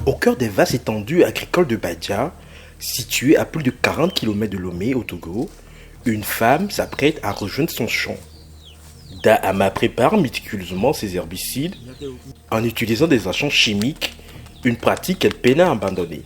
Au cœur des vastes étendues agricoles de Badia, situées à plus de 40 km de Lomé au Togo, une femme s'apprête à rejoindre son champ. Dahama prépare méticuleusement ses herbicides en utilisant des agents chimiques, une pratique qu'elle peine à abandonner.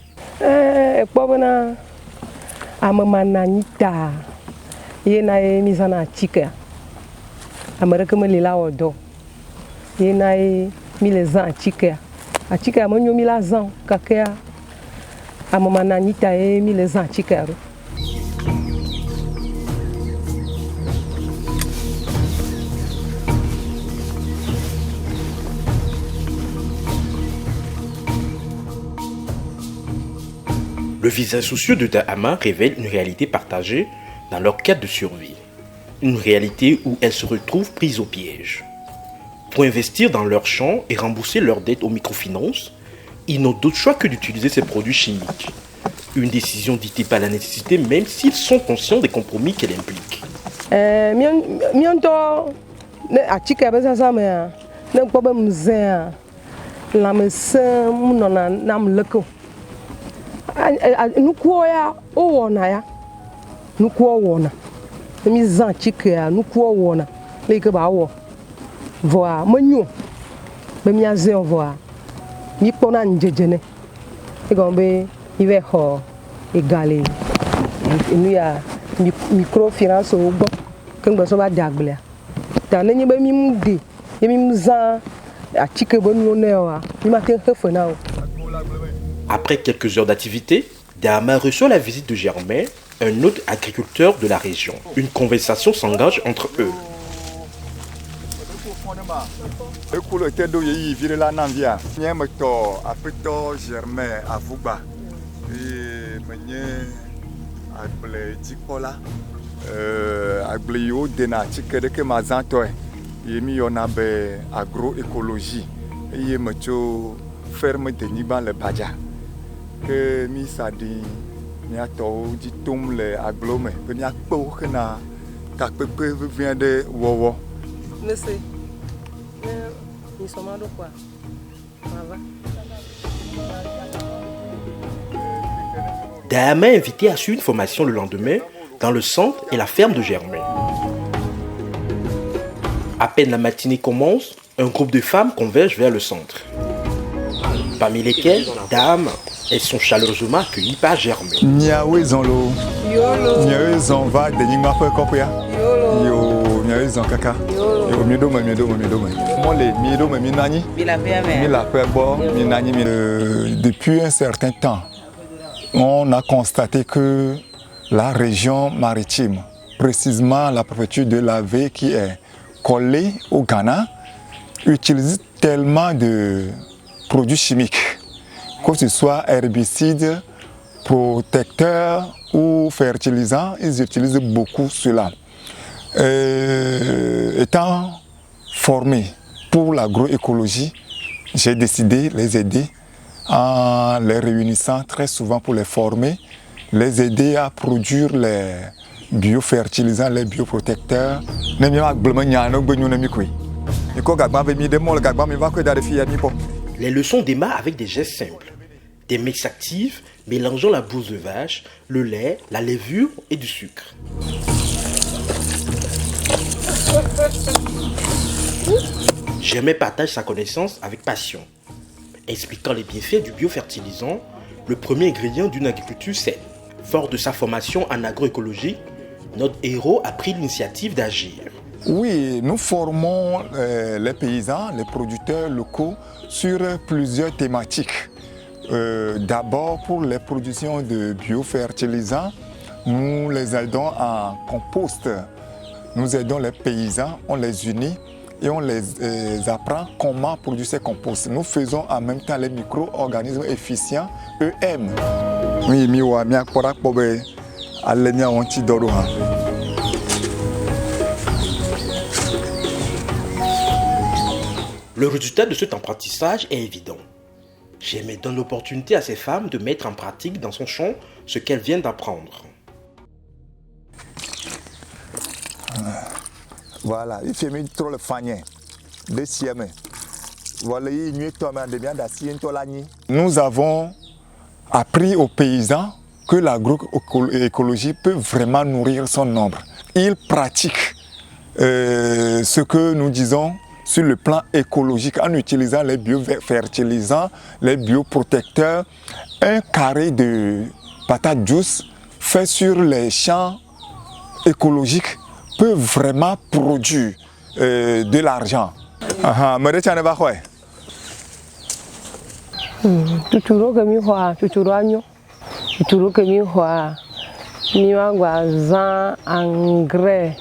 Le visage soucieux de Dahama révèle une réalité partagée dans leur quête de survie. Une réalité où elles se retrouvent prises au piège. Pour investir dans leurs champs et rembourser leurs dettes aux microfinances, ils n'ont d'autre choix que d'utiliser ces produits chimiques. Une décision dictée par la nécessité même s'ils sont conscients des compromis qu'elle implique. Après quelques heures d'activité, Dahama reçoit la visite de Germain, un autre agriculteur de la région. Une conversation s'engage entre eux. Ferme de Niban le Badia que mi sadi mi ato di tom le aglome que mi akpo que na ka pepe vient de wowo monsieur nous sommes de quoi ça va. Dahama est invité à suivre une formation le lendemain dans le centre et la ferme de Germain. À peine la matinée commence, un groupe de femmes converge vers le centre. Parmi lesquelles, Dahama, elles sont chaleureusement accueillies par Germain. Niawezonlo. Niawezon va de Ningma fe kopia. Yo, niawezon kaka. Yo, miedo. Moi les miedo me minani. Mi la paix bo, minani. Depuis un certain temps, on a constaté que la région maritime, précisément la préfecture de la Baie qui est collée au Ghana, utilise tellement de produits chimiques, que ce soit herbicides, protecteurs ou fertilisants, ils utilisent beaucoup cela. Étant formé pour l'agroécologie, j'ai décidé de les aider en les réunissant très souvent pour les former, les aider à produire les biofertilisants, les bioprotecteurs. Les leçons démarrent avec des gestes simples. Des mix actifs mélangeant la bouse de vache, le lait, la levure et du sucre. Germain partage sa connaissance avec passion, expliquant les bienfaits du biofertilisant, le premier ingrédient d'une agriculture saine. Fort de sa formation en agroécologie, notre héros a pris l'initiative d'agir. Oui, nous formons les paysans, les producteurs locaux sur plusieurs thématiques. D'abord, pour les productions de biofertilisants, nous les aidons en compost. Nous aidons les paysans, on les unit et on les apprend comment produire ces composts. Nous faisons en même temps les micro-organismes efficients, EM. Oui, Le résultat de cet apprentissage est évident. Germain donne l'opportunité à ces femmes de mettre en pratique dans son champ ce qu'elles viennent d'apprendre. Voilà, il fait trop le fagné, des sièmes. Nous avons appris aux paysans que l'agroécologie peut vraiment nourrir son ombre. Ils pratiquent ce que nous disons sur le plan écologique en utilisant les biofertilisants, les bioprotecteurs. Un carré de patates douces fait sur les champs écologiques peut vraiment produire de l'argent. Tuturo que mi hoa, tuturo año, tuturo que mi hoa, mi guazan engrais,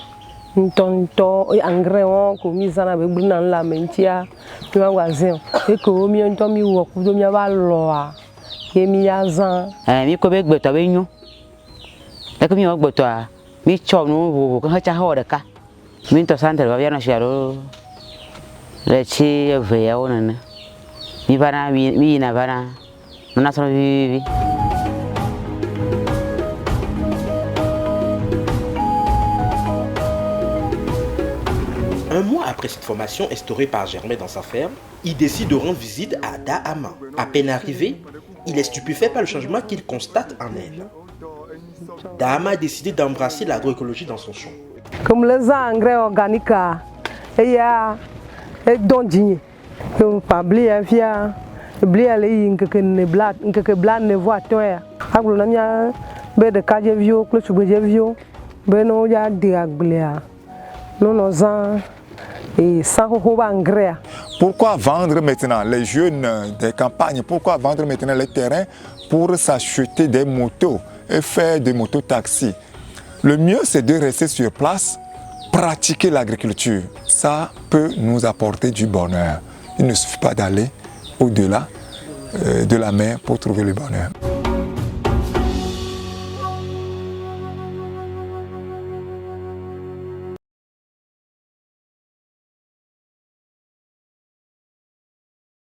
tonto engrais on comme ça na be na la mentia, mi guazan et que mi onto mi wo ku do mi ba loa, ke mi yazan. Mi ko be gbeto be nyu. E ko mi wo gbeto a, mi cho no wo ko ha cha ho de ka. Mi to santere ba bia na sharo. Le chi ve ya wona. Mi bana mi na bana. Na so vi. Un mois après cette formation instaurée par Germain dans sa ferme, il décide de rendre visite à Dahama. À peine arrivé, il est stupéfait par le changement qu'il constate en elle. Dahama a décidé d'embrasser l'agroécologie dans son champ. Comme les engrais organiques, il y a des pas oublier via oublier les que ne voit toi aglo na mia be de kaje vio klo chubeje vio be no ya diagblea non nos et sans engrais. Pourquoi vendre maintenant les jeunes des campagnes? Pourquoi vendre maintenant les terrains pour s'acheter des motos et faire des mototaxis? Le mieux c'est de rester sur place, pratiquer l'agriculture. Ça peut nous apporter du bonheur. Il ne suffit pas d'aller au-delà de la mer pour trouver le bonheur.